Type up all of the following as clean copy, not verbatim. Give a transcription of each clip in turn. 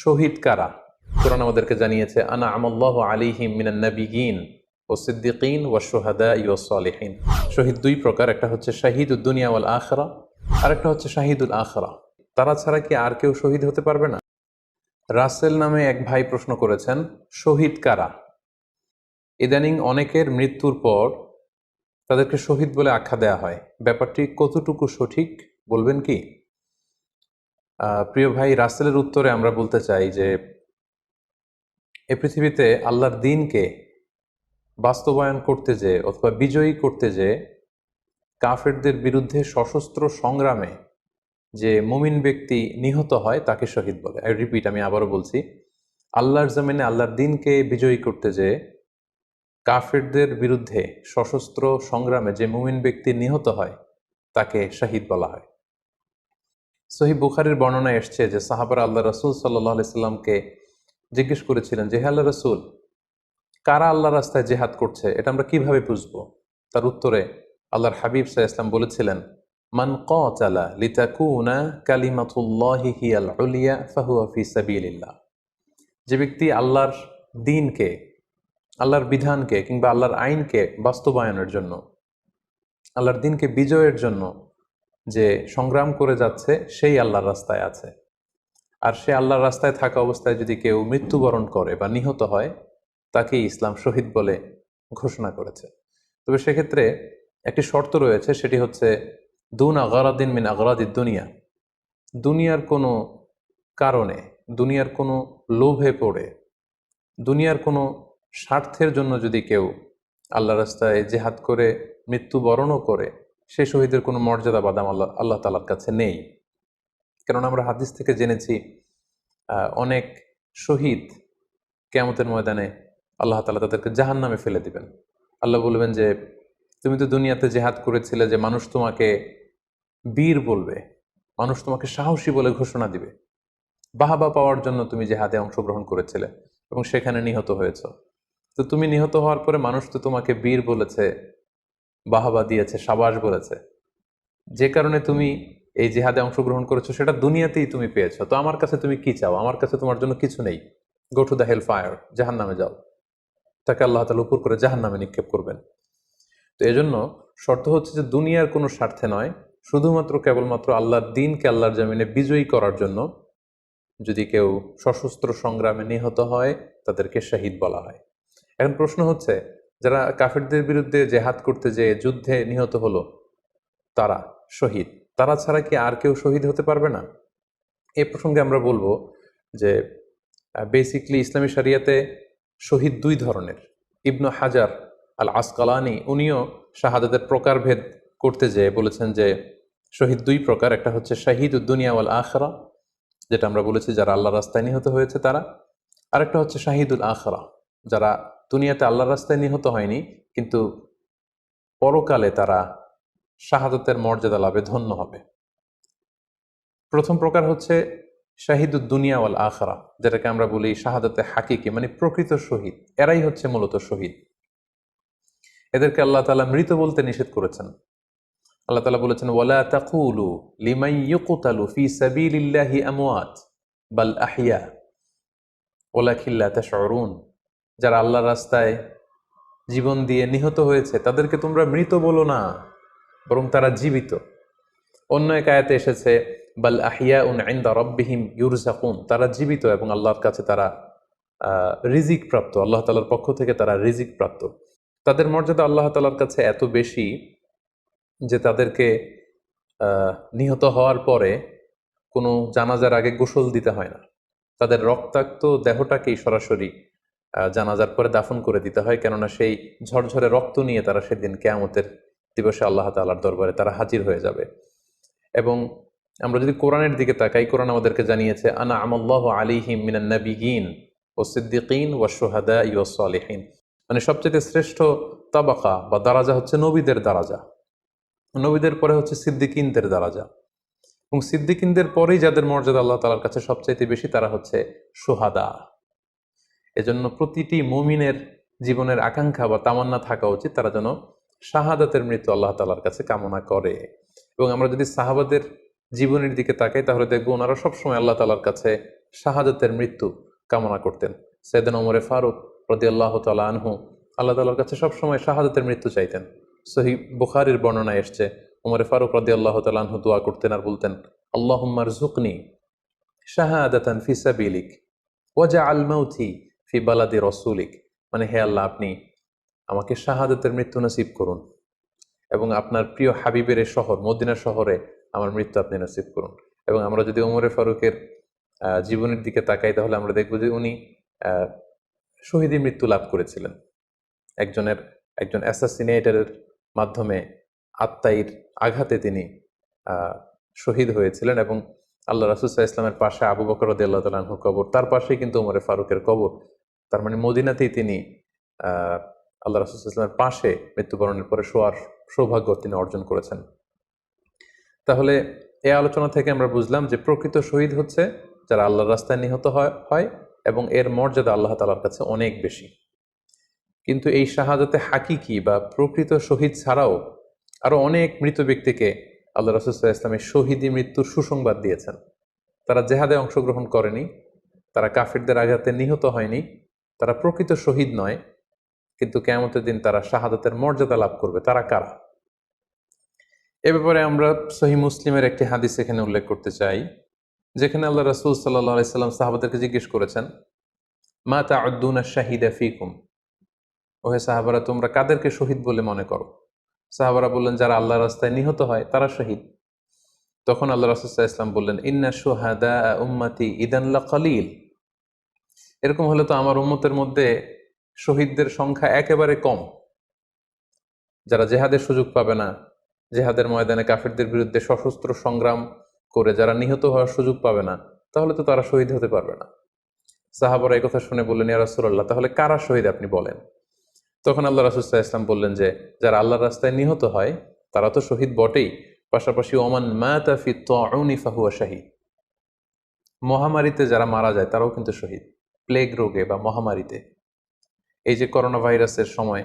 শহীদ কারা? কোরআন আমাদেরকে জানিয়েছে আনা আমাল্লাহু আলাইহিম মিনান নাবিয়িন ওয়াস সিদ্দিকিন ওয়াশ শুহাদাই ওয়াস সালিহিন। শহীদ দুই প্রকার, একটা হচ্ছে শাহিদুদ দুনিয়া ওয়াল আখিরা, আর একটা হচ্ছে শাহিদুল আখিরা। তারা ছাড়া কি আর কেউ শহীদ হতে পারবে না? রাসেল নামে এক ভাই প্রশ্ন করেছেন, শহীদ কারা? ইদানিং অনেকের মৃত্যুর পর তাদেরকে শহীদ বলে আখ্যা দেয়া হয়। ব্যাপারটি কতটুকু সঠিক বলবেন কি? প্রিয় ভাই, রাসেলের উত্তরে আমরা বলতে চাই যে এ পৃথিবীতে আল্লাহর দ্বীনকে বাস্তবায়ন করতে যেয়ে অথবা বিজয়ী করতে যেয়ে কাফেরদের বিরুদ্ধে সশস্ত্র সংগ্রামে যে মুমিন ব্যক্তি নিহত হয় তাকে শহীদ বলে। আমি আবারও বলছি, আল্লাহর জমিনে আল্লাহর দ্বীনকে বিজয়ী করতে যেয়ে কাফেরদের বিরুদ্ধে সশস্ত্র সংগ্রামে যে মুমিন ব্যক্তি নিহত হয় তাকে শহীদ বলা হয়। সহিহ বুখারীর বর্ণনায় এসছে যে সাহাবারা আল্লাহ রাসূল সাল্লাল্লাহু আলাইহি সাল্লামকে জিজ্ঞেস করেছিলেন যে হে আল্লাহ রাসূল, কারা আল্লাহ রাস্তায় জেহাদ করছে এটা আমরা কিভাবে বুঝবো? তার উত্তরে আল্লাহর হাবিব সাল্লাল্লাহু আলাইহি ওয়াসাল্লাম বলেছিলেন, মান কাতালা লিতাকুনা কালিমাতুল্লাহি হিয়াল উলিয়া ফাহুয়া ফি সাবিলিল্লাহ। যে ব্যক্তি আল্লাহর দ্বীনকে, আল্লাহর বিধানকে কিংবা আল্লাহর আইনকে বাস্তবায়নের জন্য, আল্লাহর দ্বীনকে বিজয়ের জন্য যে সংগ্রাম করে যাচ্ছে সেই আল্লাহর রাস্তায় আছে। আর সে আল্লাহর রাস্তায় থাকা অবস্থায় যদি কেউ মৃত্যুবরণ করে বা নিহত হয় তাকেই ইসলাম শহীদ বলে ঘোষণা করেছে। তবে সেক্ষেত্রে একটি শর্ত রয়েছে, সেটি হচ্ছে দুন আগারাদিন মিন আগারাদিদ দুনিয়া। দুনিয়ার কোনো কারণে, দুনিয়ার কোনো লোভে পড়ে, দুনিয়ার কোনো স্বার্থের জন্য যদি কেউ আল্লাহ রাস্তায় জেহাদ করে মৃত্যুবরণও করে, সে শহীদের কোনো মর্যাদা বা দাম আল্লাহ তাআলার কাছে নেই। কেননা আমরা হাদিস থেকে জেনেছি অনেক শহীদ কিয়ামতের ময়দানে আল্লাহ তাআলা তাদেরকে জাহান্নামে ফেলে দিবেন। আল্লাহ বলবেন যে তুমি তো দুনিয়াতে জেহাদ করেছিলে, যে মানুষ তোমাকে বীর বলবে, মানুষ তোমাকে সাহসী বলে ঘোষণা দিবে, বাহাবা পাওয়ার জন্য তুমি জেহাদে অংশগ্রহণ করেছিলে এবং সেখানে নিহত হয়েছ। তো তুমি নিহত হওয়ার পরে মানুষ তো তোমাকে বীর বলেছে, বাহাবা দিয়েছে, সাবাস বলেছে, যে কারণে তুমি এই জিহাদে অংশগ্রহণ করেছো সেটা দুনিয়াতেই তুমি পেয়েছো। তো আমার কাছে তুমি কি চাও? আমার কাছে তোমার জন্য কিছু নেই। Go to the hell fire, জাহান নামে যাও। তাকে আল্লাহ তাআলা উপর করে জাহান নামে নিক্ষেপ করবেন। তো এজন্য শর্ত হচ্ছে যে দুনিয়ার কোনো স্বার্থে নয়, শুধুমাত্র কেবলমাত্র আল্লাহর দ্বীনকে আল্লাহর জমিনে বিজয়ী করার জন্য যদি কেউ সশস্ত্র সংগ্রামে নিহত হয় তাদেরকে শহীদ বলা হয়। এখন প্রশ্ন হচ্ছে, যারা কাফেরদের বিরুদ্ধে জেহাদ করতে যেয়ে যুদ্ধে নিহত হলো তারা শহীদ, তারা ছাড়া কি আর কেউ শহীদ হতে পারবে না? এই প্রসঙ্গে আমরা বলবো যে বেসিকলি ইসলামী শরিয়াতে শহীদ দুই ধরনের। ইবনু হাজার আল আসকালানি উনিও শাহাদাতের প্রকারভেদ করতে যেয়ে বলেছেন যে শহীদ দুই প্রকার, একটা হচ্ছে শাহিদুদ দুনিয়া ওয়াল আখিরা, যেটা আমরা বলেছি যারা আল্লাহ রাস্তায় নিহত হয়েছে তারা, আরেকটা হচ্ছে শাহিদুল আখিরা, যারা দুনিয়াতে আল্লাহর রাস্তায় নিহত হয়নি কিন্তু পরকালে তারা শাহাদাতের মর্যাদা লাভে ধন্য হবে। প্রথম প্রকার হচ্ছে শাহিদুদ দুনিয়া ওয়াল আখিরা, যেটাকে আমরা বলি শাহাদাতে হাকিকি, মানে প্রকৃত শহীদ। এরাই হচ্ছে মূলত শহীদ। এদেরকে আল্লাহ তাআলা মৃত বলতে নিষেধ করেছেন। আল্লাহ তাআলা বলেছেন, ওয়ালা তাকুলু লিমান ইউকতালু ফি সাবিলিল্লাহি আমওয়াত বাল আহইয়া ওয়ালাকিন লা তাশউরুন। যারা আল্লাহর রাস্তায় জীবন দিয়ে নিহত হয়েছে তাদেরকে তোমরা মৃত বলো না, বরং তারা জীবিত। অন্য এক আয়াতে এসেছে বাল আহিয়াউন ইনদা রাব্বিহিম ইউরযাকুন, তারা জীবিত এবং আল্লাহর কাছে তারা রিজিক প্রাপ্ত, আল্লাহ তাআলার পক্ষ থেকে তারা রিজিক প্রাপ্ত। তাদের মর্যাদা আল্লাহ তাআলার কাছে এত বেশি যে তাদেরকে নিহত হওয়ার পরে কোনো জানাজার আগে গোসল দিতে হয় না। তাদের রক্তাক্ত দেহটাকেই সরাসরি জানাজার পরে দাফন করে দিতে হয়, কেননা সেই ঝরঝরে রক্ত নিয়ে তারা সেদিন কিয়ামতের দিবসে আল্লাহ তাআলার দরবারে তারা হাজির হয়ে যাবে। এবং আমরা যদি কোরআনের দিকে তাকাই, কোরআন আমাদেরকে জানিয়েছে আনা আমাল্লাহু আলাইহিম মিনান নাবিয়িন ওয়াস সিদ্দিকিন ওয়াশ শুহাদাই ওয়াস সালিহিন, মানে সবচেয়ে শ্রেষ্ঠ তাবাকা বা দারাজা হচ্ছে নবীদের দারাজা, নবীদের পরে হচ্ছে সিদ্দিকিনদের দারাজা, এবং সিদ্দিকিনদের পরেই যাদের মর্যাদা আল্লাহ তাআলার কাছে সবচাইতে বেশি তারা হচ্ছে শুহাদা। এজন্য প্রতিটি মুমিনের জীবনের আকাঙ্ক্ষা বা তামান্না থাকা উচিত তারা যেন শাহাদাতের মৃত্যু আল্লাহ তাআলার কাছে কামনা করে। এবং আমরা যদি সাহাবাদের জীবনের দিকে তাকাই তাহলে দেখবো ওনারা সবসময় আল্লাহ তাআলার কাছে শাহাদাতের মৃত্যু কামনা করতেন। সাইয়েদনা ওমর ফারুক রাদিয়াল্লাহু তাআলা আনহু আল্লাহ তাআলার কাছে সবসময় শাহাদাতের মৃত্যু চাইতেন। সহিহ বুখারীর বর্ণনায় এসছে, ওমর ফারুক রাদিয়াল্লাহু তাআলা আনহু দোয়া করতেন আর বলতেন, আল্লাহুম্মা রযুকনি শাহাদাতান ফি সাবিলিক ওয়াজআল মাউতি ফি বালাদি রাসূলিক। মানে হে আল্লাহ, আপনি আমাকে শাহাদাতের মৃত্যু নসিব করুন এবং আপনার প্রিয় হাবিবের এই শহর মদিনা শহরে আমার মৃত্যু আপনি নসিব করুন। এবং আমরা যদি ওমরে ফারুকের জীবনের দিকে তাকাই তাহলে আমরা দেখব যে উনি শহীদী মৃত্যু লাভ করেছিলেন। একজন অ্যাসাসিনেটরের মাধ্যমে আত্মাইর আঘাতে তিনি শহীদ হয়েছিলেন এবং আল্লাহ রাসূল সাল্লাল্লাহু আলাইহি ওয়াসাল্লামের পাশে আবু বকর রাদিয়াল্লাহু তাআলা আনহু কবর, তার পাশেই কিন্তু ওমরে ফারুকের কবর। তার মানে মদিনাতেই তিনি আল্লাহ রাসূল সাল্লাল্লাহু আলাইহি ওয়াসাল্লামের পাশে মৃত্যুবরণের পরে শোয়ার সৌভাগ্য তিনি অর্জন করেছেন। তাহলে এই আলোচনা থেকে আমরা বুঝলাম যে প্রকৃত শহীদ হচ্ছে যারা আল্লাহর রাস্তায় নিহত হয় এবং এর মর্যাদা আল্লাহ তাআলার কাছে অনেক বেশি। কিন্তু এই শাহাদাতে হাকিকি বা প্রকৃত শহীদ ছাড়াও আরো অনেক মৃত ব্যক্তিকে আল্লাহ রাসূল সাল্লাল্লাহু আলাইহি ওয়াসাল্লাম শহীদী মৃত্যুর সুসংবাদ দিয়েছেন। তারা জেহাদে অংশগ্রহণ করেনি, তারা কাফিরদের আঘাতে নিহত হয়নি, তারা প্রকৃত শহীদ নয়, কিন্তু কিয়ামতের দিন তারা শাহাদাতের মর্যাদা লাভ করবে। তারা কারা? এ ব্যাপারে আমরা সহিহ মুসলিমের একটি হাদিস এখানে উল্লেখ করতে চাই, যেখানে আল্লাহ রাসূল সাল্লাল্লাহু আলাইহি ওয়াসাল্লাম সাহাবাদেরকে জিজ্ঞেস করেছেন, মা তা'উদ্দুনা শাহিদা ফীকুম, ওহে সাহাবারা, তোমরা কাদেরকে শহীদ বলে মনে করো? সাহাবারা বললেন, যারা আল্লাহর রাস্তায় নিহত হয় তারা শহীদ। তখন আল্লাহ রাসূল সাল্লাল্লাহু আলাইহি ওয়াসাল্লাম বললেন, ইন্না শুহাদা উম্মতি ইদান লাকালিল, এরকম হলে তো আমার উম্মতের মধ্যে শহীদদের সংখ্যা একেবারে কম। যারা জেহাদের সুযোগ পাবে না, জেহাদের ময়দানে কাফিরদের বিরুদ্ধে সশস্ত্র সংগ্রাম করে যারা নিহত হওয়ার সুযোগ পাবে না, তাহলে তো তারা শহীদ হতে পারবে না। সাহাবারা এই কথা শুনে বললেন, ইয়া রাসূলুল্লাহ, তাহলে কারা শহীদ আপনি বলেন। তখন আল্লাহ রাসূল সাল্লাল্লাহু আলাইহি ওয়াসাল্লাম বললেন যে যারা আল্লাহর রাস্তায় নিহত হয় তারা তো শহীদ বটেই, পাশাপাশি ওমান মাতা ফি তাউনি ফাহুয়া শাহীদ, মহামারীতে যারা মারা যায় তারাও কিন্তু শহীদ। প্লেগ রোগে বা মহামারীতে, এই যে করোনা ভাইরাসের সময়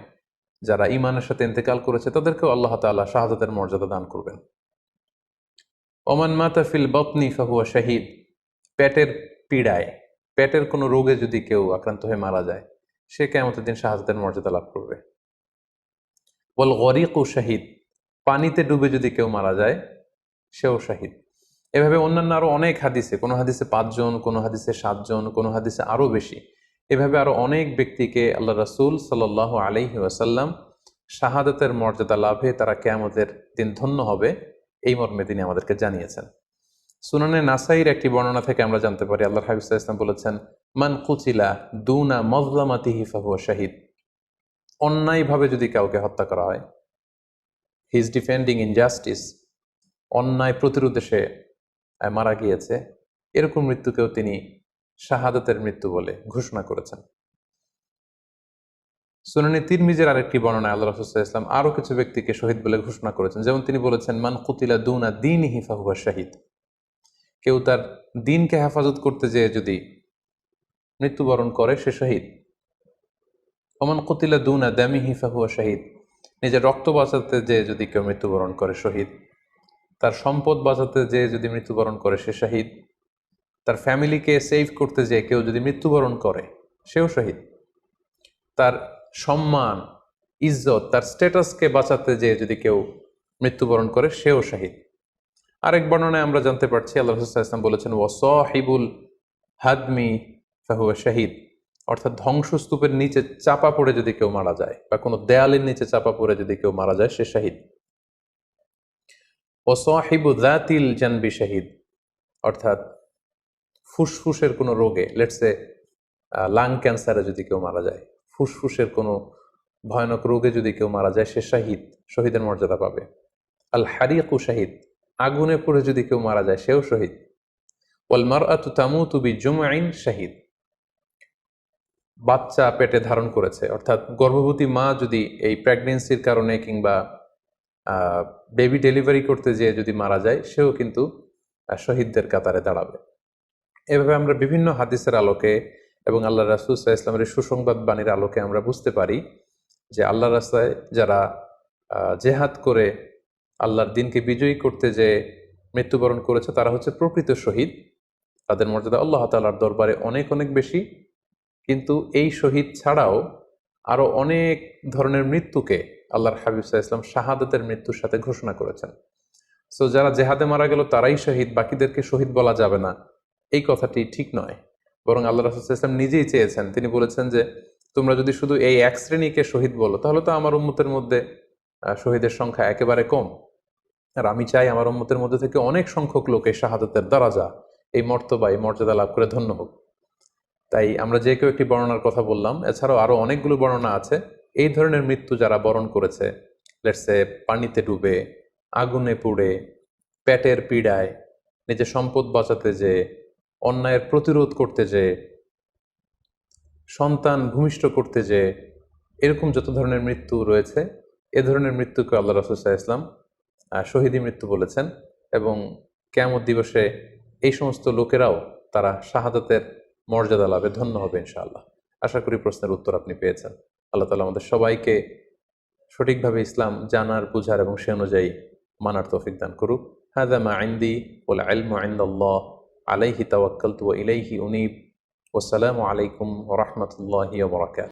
যারা ঈমানের সাথে ইন্তেকাল করেছে তাদেরকেও আল্লাহ তাআলা শাহাদাতের মর্যাদা দান করবেন। ওমান মাতা ফিল বাতনি ফাহুয়া শাহীদ, পেটের পীড়ায়, পেটের কোনো রোগে যদি কেউ আক্রান্ত হয়ে মারা যায় সে কিয়ামতের দিন শাহাদাতের মর্যাদা লাভ করবে। ওয়াল গরিকু শাহীদ, পানিতে ডুবে যদি কেউ মারা যায় সেও শাহীদ। এভাবে অন্যান্য আরো অনেক হাদিসে, কোনো হাদিসে 5 জন, কোনো হাদিসে 7 জন, কোনো হাদিসে আরো বেশি, এভাবে আরো অনেক ব্যক্তিকে আল্লাহ রাসূল সাল্লাল্লাহু আলাইহি ওয়াসাল্লাম শাহাদাতের মর্যাদা লাভে তারা কিয়ামতের দিন ধন্য হবে এই মর্মে তিনি আমাদেরকে জানিয়েছেন। সুনানে নাসাইর একটি বর্ণনা থেকে আমরা জানতে পারি, আল্লাহর হাবিব সাল্লাল্লাহু আলাইহি ওয়াসাল্লাম বলেছেন, মান কুতিলা দুনা মাজলামাতিহি ফাহুয়া শাহীদ, অন্যায়ভাবে যদি কাউকে হত্যা করা হয়, হি ইজ ডিফেন্ডিং ইনজাস্টিস, অন্যায় প্রতিরোধে সে মারা গিয়েছে, এরকম মৃত্যুকেও তিনি শাহাদাতের মৃত্যু বলে ঘোষণা করেছেন। সুনানে তিরমিজির আরেকটি বর্ণনায় আল্লাহ রাসূল সাল্লাল্লাহু আলাইহি ওয়াসাল্লাম আরো কিছু ব্যক্তিকে শহীদ বলে ঘোষণা করেছেন। যেমন তিনি বলেছেন, মান কুতিলা দুনা দীনিহি ফাহুয়া শাহীদ, কেউ তার দ্বীনকে হেফাজত করতে যেয়ে যদি মৃত্যুবরণ করে সে শহীদ। ওমান কুতিলা দুনা দামিহি ফাহুয়া শাহীদ, নিজের রক্ত বাঁচাতে যেয়ে যদি কেউ মৃত্যুবরণ করে শহীদ। তার সম্পদ বাঁচাতে যেয়ে যদি মৃত্যুবরণ করে সে শহীদ। তার ফ্যামিলিকে সেভ করতে যেয়ে কেউ যদি মৃত্যুবরণ করে সেও শহীদ। তার সম্মান, ইজ্জত, তার স্ট্যাটাসকে বাঁচাতে যেয়ে যদি কেউ মৃত্যুবরণ করে সেও শহীদ। আরেক বর্ণনায় আমরা জানতে পারছি, আল্লাহ রাসূল সাল্লাল্লাহু আলাইহি ওয়াসাল্লাম বলেছেন, ওয়াসাহিবুল হাদমি ফাহুয়া শাহীদ, অর্থাৎ ধ্বংসস্তূপের নিচে চাপা পড়ে যদি কেউ মারা যায় বা কোনো দেয়ালের নিচে চাপা পড়ে যদি কেউ মারা যায় সে শহীদ। ওয়াসাহিবু যাতিল জানবি শাহীদ, অর্থাৎ ফুসফুসের কোনো রোগে, লেটসে লাং ক্যান্সারে যদি কেউ মারা যায়, ফুসফুসের কোনো ভয়ানক রোগে যদি কেউ মারা যায় সে শাহীদ, শহীদের মর্যাদা পাবে। আল হারিকু শাহীদ, আগুনে পড়ে যদি কেউ মারা যায় সেও শহীদ। ওয়াল মারআতু তামুতু বিজুমইন শাহীদ, বাচ্চা পেটে ধারণ করেছে, অর্থাৎ গর্ভবতী মা যদি এই প্রেগনেন্সির কারণে কিংবা বেবি ডেলিভারি করতে যেয়ে যদি মারা যায় সেও কিন্তু শহীদদের কাতারে দাঁড়াবে। এভাবে আমরা বিভিন্ন হাদিসের আলোকে এবং আল্লাহ রাসূল সাল্লাল্লাহু আলাইহি ওয়াসাল্লামের সুসংবাদ বাণীর আলোকে আমরা বুঝতে পারি যে আল্লাহর রাস্তায় যারা জেহাদ করে আল্লাহর দ্বীনকে বিজয়ী করতে যে মৃত্যুবরণ করেছে তারা হচ্ছে প্রকৃত শহীদ। তাদের মর্যাদা আল্লাহ তাআলার দরবারে অনেক অনেক বেশি। কিন্তু এই শহীদ ছাড়াও আরো অনেক ধরনের মৃত্যুকে আল্লাহর হাবিব সাল্লাল্লাহু আলাইহি ওয়াসাল্লাম শাহাদাতের মৃত্যুর সাথে ঘোষণা করেছেন। সো যারা জেহাদে মারা গেল তারাই শহীদ, বাকিদেরকে শহীদ বলা যাবে না, এই কথাটি ঠিক নয়। বরং আল্লাহ রাসূল সাল্লাল্লাহু আলাইহি ওয়াসাল্লাম নিজেই চেয়েছেন, তিনি বলেছেন যে তোমরা যদি শুধু এই এক শ্রেণীকে শহীদ বলো তাহলে তো আমার উম্মতের মধ্যে শহীদের সংখ্যা একেবারে কম। আর আমি চাই আমার উম্মতের মধ্যে থেকে অনেক সংখ্যক লোক এই শাহাদাতের দরাজা, এই মর্তবা, এই মর্যাদা লাভ করে ধন্য হোক। তাই আমরা যে কেউ একটি বর্ণনার কথা বললাম, এছাড়াও আরো অনেকগুলো বর্ণনা আছে। এই ধরনের মৃত্যু যারা বরণ করেছে, লেটসে পানিতে ডুবে, আগুনে পুড়ে, পেটের পীড়ায়, নিজের সম্পদ বাঁচাতে যে, অন্যায়ের প্রতিরোধ করতে যে, সন্তান ভূমিষ্ঠ করতে যে, এরকম যত ধরনের মৃত্যু রয়েছে, এ ধরনের মৃত্যুকে আল্লাহ রাসূল সাল্লাল্লাহু আলাইহি ওয়াসাল্লাম শহীদী মৃত্যু বলেছেন। এবং কিয়ামত দিবসে এই সমস্ত লোকেরাও তারা শাহাদাতের মর্যাদা লাভে ধন্য হবে ইনশাআল্লাহ। আশা করি প্রশ্নের উত্তর আপনি পেয়েছেন। আল্লাহ তাআলা আমাদের সবাইকে সঠিকভাবে ইসলাম জানার, বুঝার এবং সে অনুযায়ী মানার তৌফিক দান করুক। হাযা মা ইনদি ওয়াল ইলমু ইনদাল্লাহ আলাইহি তাওয়াক্কালতু ওয়া ইলাইহি উনীব। ওয়াসসালামু আলাইকুম ওয়া রাহমাতুল্লাহি ওয়া বারাকাতুহু।